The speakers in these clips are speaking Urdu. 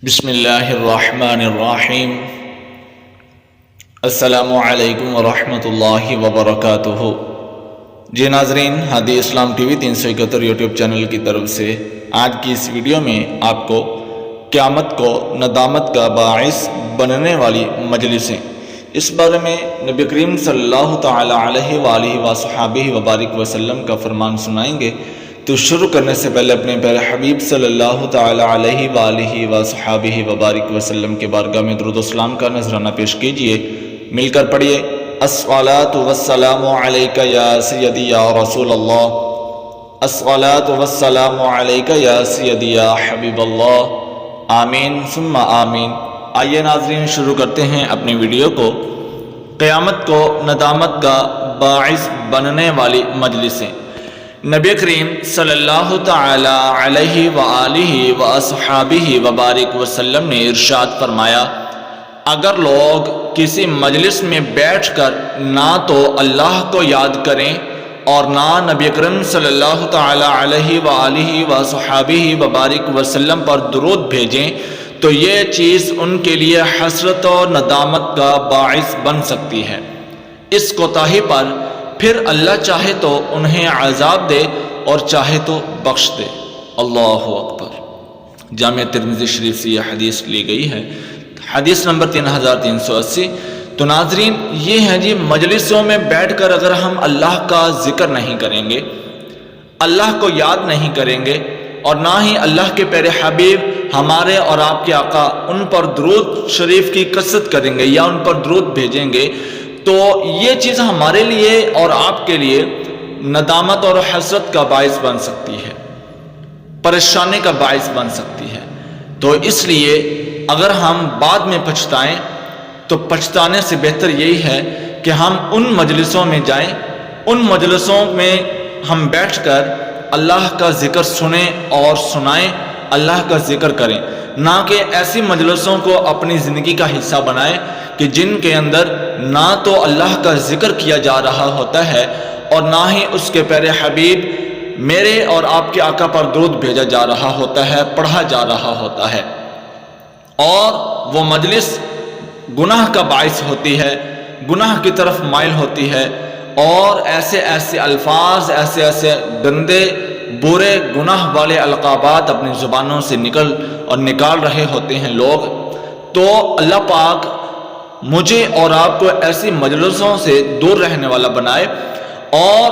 بسم اللہ الرحمن الرحیم۔ السلام علیکم ورحمۃ اللہ وبرکاتہ۔ جی ناظرین، ہادی اسلام ٹی وی 371 یوٹیوب چینل کی طرف سے آج کی اس ویڈیو میں آپ کو قیامت کو ندامت کا باعث بننے والی مجلسیں، اس بارے میں نبی کریم صلی اللہ تعالی علیہ وآلہ وصحبہ وبارک وسلم کا فرمان سنائیں گے۔ تو شروع کرنے سے پہلے اپنے پیارے حبیب صلی اللہ تعالی علیہ وآلہ وصحبہ وبارک وسلم کے بارگاہ میں درود و سلام کا نذرانہ پیش کیجئے۔ مل کر پڑھیے، الصلاۃ والسلام علیک یا سیدی یا رسول اللہ، الصلاۃ والسلام علیک یا سیدی یا حبیب اللہ، آمین ثم آمین۔ آئیے ناظرین، شروع کرتے ہیں اپنی ویڈیو کو۔ قیامت کو ندامت کا باعث بننے والی مجلسیں۔ نبی کریم صلی اللہ تعالی علیہ وآلہ وصحبہ وبارک وسلم نے ارشاد فرمایا، اگر لوگ کسی مجلس میں بیٹھ کر نہ تو اللہ کو یاد کریں اور نہ نبی کریم صلی اللہ تعالی علیہ وآلہ وصحبہ وبارک وسلم پر درود بھیجیں تو یہ چیز ان کے لیے حسرت و ندامت کا باعث بن سکتی ہے۔ اس کوتاہی پر پھر اللہ چاہے تو انہیں عذاب دے اور چاہے تو بخش دے۔ اللہ اکبر۔ جامع ترمذی شریف سے یہ حدیث لی گئی ہے، حدیث نمبر 3380۔ تو ناظرین، یہ ہے جی، مجلسوں میں بیٹھ کر اگر ہم اللہ کا ذکر نہیں کریں گے، اللہ کو یاد نہیں کریں گے اور نہ ہی اللہ کے پیارے حبیب ہمارے اور آپ کے آقا ان پر درود شریف کی کثرت کریں گے یا ان پر درود بھیجیں گے، تو یہ چیز ہمارے لیے اور آپ کے لیے ندامت اور حسرت کا باعث بن سکتی ہے، پریشانی کا باعث بن سکتی ہے۔ تو اس لیے اگر ہم بعد میں پچھتائیں تو پچھتانے سے بہتر یہی ہے کہ ہم ان مجلسوں میں جائیں، ان مجلسوں میں ہم بیٹھ کر اللہ کا ذکر سنیں اور سنائیں، اللہ کا ذکر کریں، نہ کہ ایسی مجلسوں کو اپنی زندگی کا حصہ بنائیں کہ جن کے اندر نہ تو اللہ کا ذکر کیا جا رہا ہوتا ہے اور نہ ہی اس کے پیارے حبیب میرے اور آپ کے آقا پر درود بھیجا جا رہا ہوتا ہے، پڑھا جا رہا ہوتا ہے، اور وہ مجلس گناہ کا باعث ہوتی ہے، گناہ کی طرف مائل ہوتی ہے، اور ایسے ایسے الفاظ، ایسے ایسے گندے برے گناہ والے القابات اپنی زبانوں سے نکال رہے ہوتے ہیں لوگ۔ تو اللہ پاک مجھے اور آپ کو ایسی مجلسوں سے دور رہنے والا بنائے اور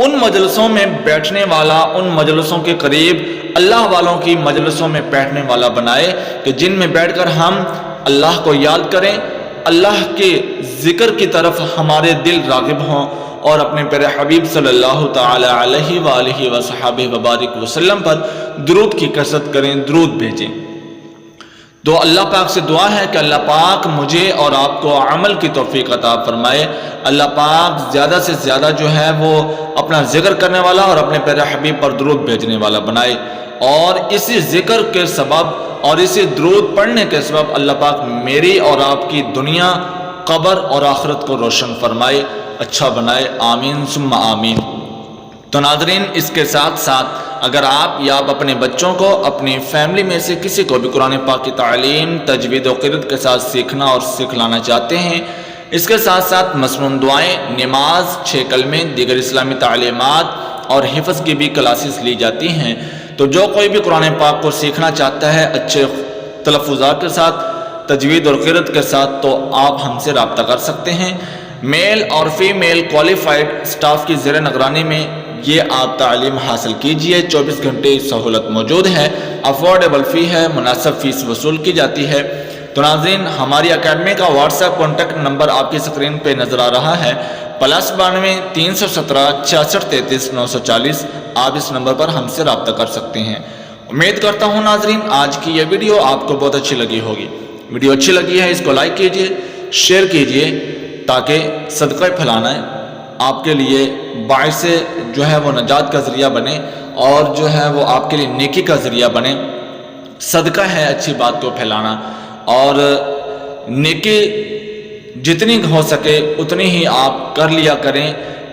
ان مجلسوں میں بیٹھنے والا، ان مجلسوں کے قریب اللہ والوں کی مجلسوں میں بیٹھنے والا بنائے کہ جن میں بیٹھ کر ہم اللہ کو یاد کریں، اللہ کے ذکر کی طرف ہمارے دل راغب ہوں اور اپنے پیارے حبیب صلی اللہ تعالی علیہ وآلہ وصحبہ وبارک وسلم پر درود کی کثرت کریں، درود بھیجیں۔ تو اللہ پاک سے دعا ہے کہ اللہ پاک مجھے اور آپ کو عمل کی توفیق عطا فرمائے۔ اللہ پاک زیادہ سے زیادہ جو ہے وہ اپنا ذکر کرنے والا اور اپنے پیارے حبیب پر درود بھیجنے والا بنائے، اور اسی ذکر کے سبب اور اسی درود پڑھنے کے سبب اللہ پاک میری اور آپ کی دنیا، قبر اور آخرت کو روشن فرمائے، اچھا بنائے، آمین ثم آمین۔ تو ناظرین، اس کے ساتھ ساتھ اگر آپ یا آپ اپنے بچوں کو، اپنی فیملی میں سے کسی کو بھی قرآن پاک کی تعلیم، تجوید و قرأت کے ساتھ سیکھنا اور سکھلانا چاہتے ہیں، اس کے ساتھ ساتھ مسنون دعائیں، نماز، 6 کلمے، دیگر اسلامی تعلیمات اور حفظ کی بھی کلاسز لی جاتی ہیں، تو جو کوئی بھی قرآن پاک کو سیکھنا چاہتا ہے اچھے تلفظات کے ساتھ، تجوید اور قرأت کے ساتھ، تو آپ ہم سے رابطہ کر سکتے ہیں۔ میل اور فیمیل کوالیفائڈ سٹاف کی زیر نگرانی میں یہ آپ تعلیم حاصل کیجئے۔ 24 گھنٹے سہولت موجود ہے، افورڈیبل فی ہے، مناسب فیس وصول کی جاتی ہے۔ تو ناظرین، ہماری اکیڈمی کا واٹس ایپ کانٹیکٹ نمبر آپ کی اسکرین پہ نظر آ رہا ہے، +92 317 66 33 940۔ آپ اس نمبر پر ہم سے رابطہ کر سکتے ہیں۔ امید کرتا ہوں ناظرین آج کی یہ ویڈیو آپ کو بہت اچھی لگی ہوگی۔ ویڈیو اچھی لگی ہے اس کو لائک کیجئے، شیئر کیجئے، تاکہ صدقہ پھیلانا آپ کے لیے باعث جو ہے وہ نجات کا ذریعہ بنے اور جو ہے وہ آپ کے لیے نیکی کا ذریعہ بنے۔ صدقہ ہے اچھی بات کو پھیلانا، اور نیکی جتنی ہو سکے اتنی ہی آپ کر لیا کریں۔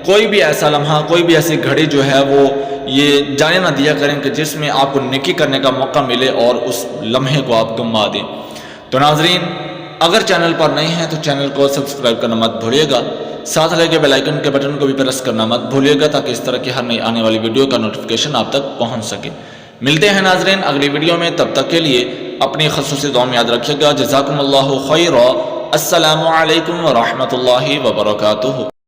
کوئی بھی ایسا لمحہ، کوئی بھی ایسی گھڑی جو ہے وہ یہ جانے نہ دیا کریں کہ جس میں آپ کو نیکی کرنے کا موقع ملے اور اس لمحے کو آپ گنوا دیں۔ تو ناظرین، اگر چینل پر نئے ہیں تو چینل کو سبسکرائب کرنا مت بھولیے گا، ساتھ لگے بیل آئیکن کے بٹن کو بھی پریس کرنا مت بھولیے گا تاکہ اس طرح کی ہر نئی آنے والی ویڈیو کا نوٹیفیکیشن آپ تک پہنچ سکے۔ ملتے ہیں ناظرین اگلی ویڈیو میں، تب تک کے لیے اپنی خصوصی دعا میں یاد رکھیے گا۔ جزاکم اللہ خیرا۔ السلام علیکم ورحمۃ اللہ وبرکاتہ۔